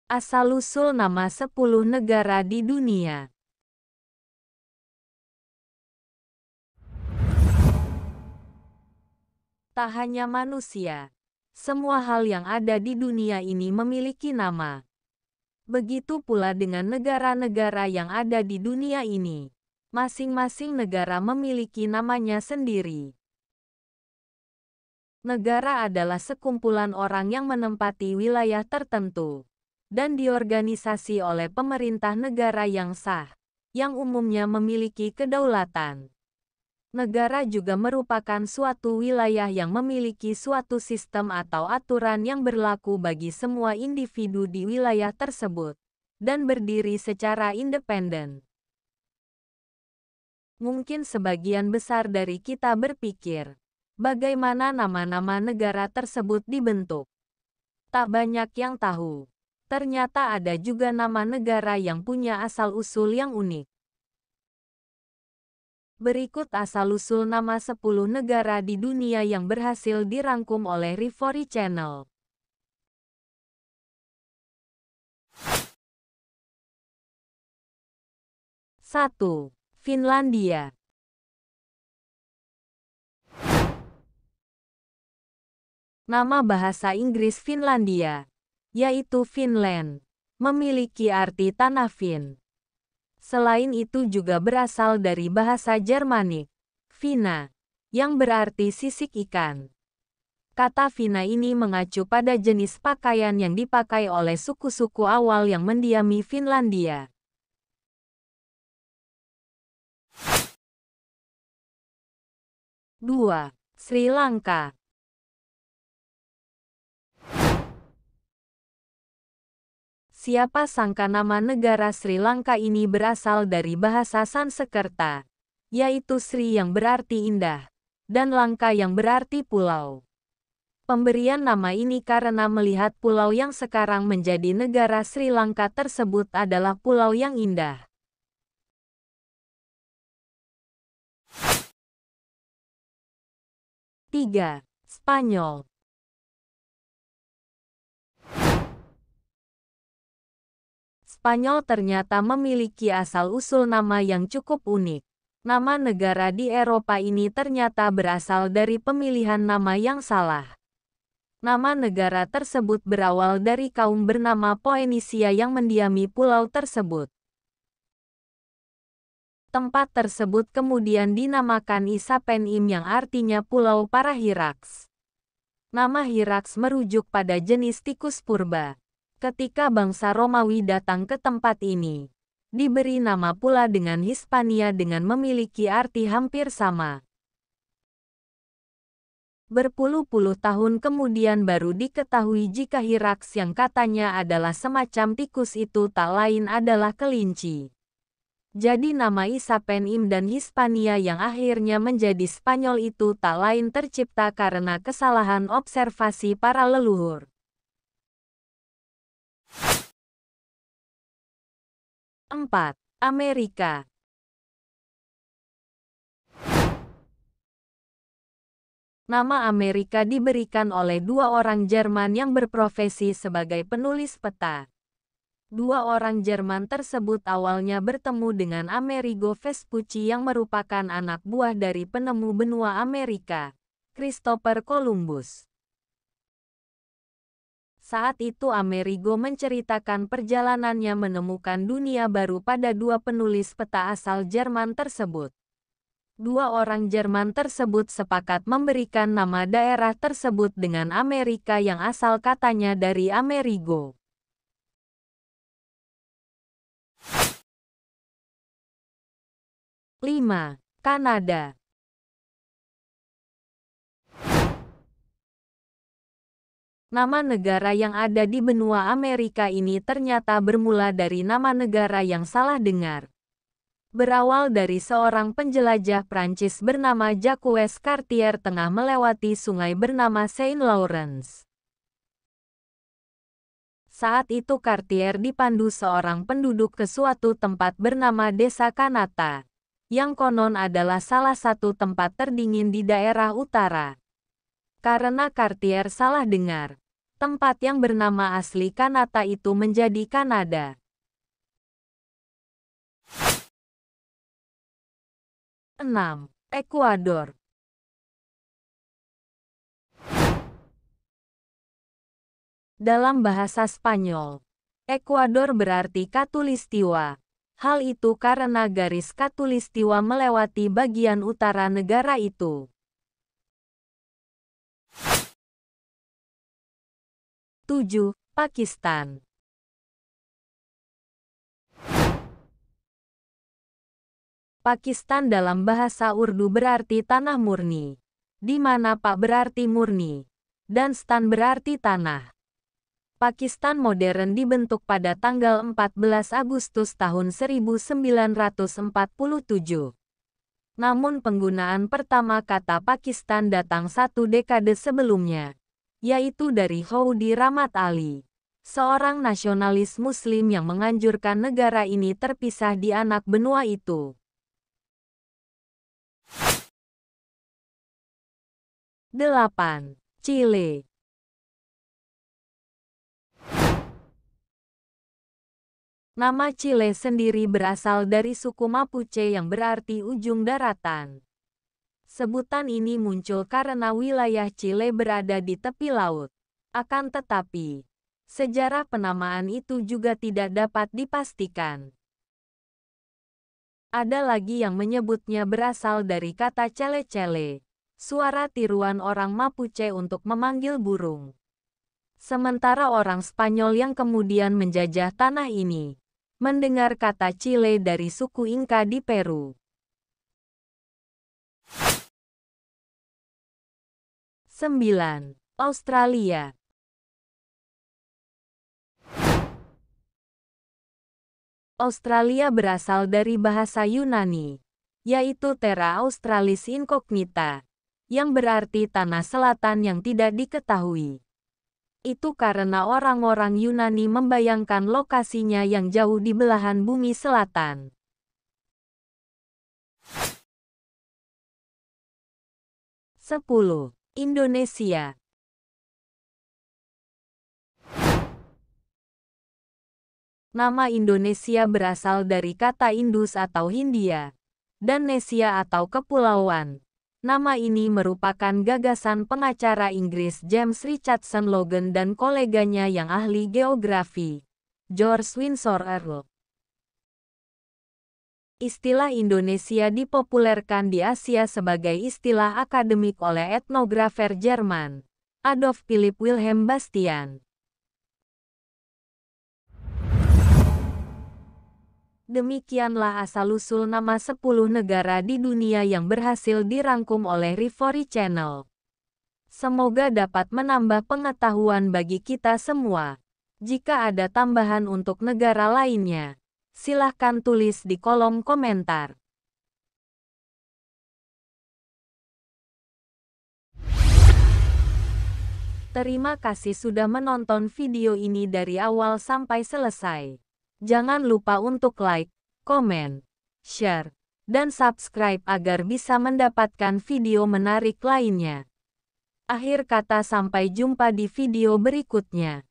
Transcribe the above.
Asal-usul nama 10 negara di dunia. Tak hanya manusia, semua hal yang ada di dunia ini memiliki nama. Begitu pula dengan negara-negara yang ada di dunia ini. Masing-masing negara memiliki namanya sendiri. Negara adalah sekumpulan orang yang menempati wilayah tertentu dan diorganisasi oleh pemerintah negara yang sah, yang umumnya memiliki kedaulatan. Negara juga merupakan suatu wilayah yang memiliki suatu sistem atau aturan yang berlaku bagi semua individu di wilayah tersebut, dan berdiri secara independen. Mungkin sebagian besar dari kita berpikir, bagaimana nama-nama negara tersebut dibentuk? Tak banyak yang tahu. Ternyata ada juga nama negara yang punya asal-usul yang unik. Berikut asal-usul nama 10 negara di dunia yang berhasil dirangkum oleh Rivory Channel. 1. Finlandia. Nama bahasa Inggris Finlandia, yaitu Finland, memiliki arti tanah Fin. Selain itu juga berasal dari bahasa Jermanik, Fina, yang berarti sisik ikan. Kata Fina ini mengacu pada jenis pakaian yang dipakai oleh suku-suku awal yang mendiami Finlandia. Dua. Sri Lanka. Siapa sangka nama negara Sri Lanka ini berasal dari bahasa Sanskerta, yaitu Sri yang berarti indah, dan Lanka yang berarti pulau. Pemberian nama ini karena melihat pulau yang sekarang menjadi negara Sri Lanka tersebut adalah pulau yang indah. 3. Spanyol. Spanyol ternyata memiliki asal-usul nama yang cukup unik. Nama negara di Eropa ini ternyata berasal dari pemilihan nama yang salah. Nama negara tersebut berawal dari kaum bernama Poenisia yang mendiami pulau tersebut. Tempat tersebut kemudian dinamakan Isapenim yang artinya Pulau para Hyrax. Nama Hyrax merujuk pada jenis tikus purba. Ketika bangsa Romawi datang ke tempat ini, diberi nama pula dengan Hispania dengan memiliki arti hampir sama. Berpuluh-puluh tahun kemudian baru diketahui jika Hyrax yang katanya adalah semacam tikus itu tak lain adalah kelinci. Jadi nama Isapenim dan Hispania yang akhirnya menjadi Spanyol itu tak lain tercipta karena kesalahan observasi para leluhur. 4. Amerika. Nama Amerika diberikan oleh dua orang Jerman yang berprofesi sebagai penulis peta. Dua orang Jerman tersebut awalnya bertemu dengan Amerigo Vespucci yang merupakan anak buah dari penemu benua Amerika, Christopher Columbus. Saat itu Amerigo menceritakan perjalanannya menemukan dunia baru pada dua penulis peta asal Jerman tersebut. Dua orang Jerman tersebut sepakat memberikan nama daerah tersebut dengan Amerika yang asal katanya dari Amerigo. 5. Kanada. Nama negara yang ada di benua Amerika ini ternyata bermula dari nama negara yang salah dengar. Berawal dari seorang penjelajah Prancis bernama Jacques Cartier tengah melewati sungai bernama Saint Lawrence. Saat itu Cartier dipandu seorang penduduk ke suatu tempat bernama Desa Kanata, yang konon adalah salah satu tempat terdingin di daerah utara. Karena Cartier salah dengar, Tempat yang bernama asli Kanata itu menjadi Kanada. 6. Ekuador. Dalam bahasa Spanyol, Ekuador berarti khatulistiwa. Hal itu karena garis khatulistiwa melewati bagian utara negara itu. 7. Pakistan. Pakistan dalam bahasa Urdu berarti tanah murni, di mana Pak berarti murni, dan Stan berarti tanah. Pakistan modern dibentuk pada tanggal 14 Agustus tahun 1947. Namun penggunaan pertama kata Pakistan datang satu dekade sebelumnya, yaitu dari Houthi Ramat Ali, seorang nasionalis Muslim yang menganjurkan negara ini terpisah di anak benua itu. 8. Chile. Nama Chile sendiri berasal dari suku Mapuche yang berarti ujung daratan. Sebutan ini muncul karena wilayah Chile berada di tepi laut. Akan tetapi, sejarah penamaan itu juga tidak dapat dipastikan. Ada lagi yang menyebutnya berasal dari kata cele-cele, suara tiruan orang Mapuche untuk memanggil burung. Sementara orang Spanyol yang kemudian menjajah tanah ini, mendengar kata Chile dari suku Inca di Peru. 9. Australia. Australia berasal dari bahasa Yunani, yaitu Terra Australis Incognita, yang berarti tanah selatan yang tidak diketahui. Itu karena orang-orang Yunani membayangkan lokasinya yang jauh di belahan bumi selatan. 10. Indonesia. Nama Indonesia berasal dari kata Indus atau Hindia, dan Nesia atau kepulauan. Nama ini merupakan gagasan pengacara Inggris James Richardson Logan dan koleganya yang ahli geografi, George Windsor Earl. Istilah Indonesia dipopulerkan di Asia sebagai istilah akademik oleh etnografer Jerman, Adolf Philipp Wilhelm Bastian. Demikianlah asal-usul nama 10 negara di dunia yang berhasil dirangkum oleh Rivory Channel. Semoga dapat menambah pengetahuan bagi kita semua. Jika ada tambahan untuk negara lainnya, silahkan tulis di kolom komentar. Terima kasih sudah menonton video ini dari awal sampai selesai. Jangan lupa untuk like, komen, share, dan subscribe agar bisa mendapatkan video menarik lainnya. Akhir kata, sampai jumpa di video berikutnya.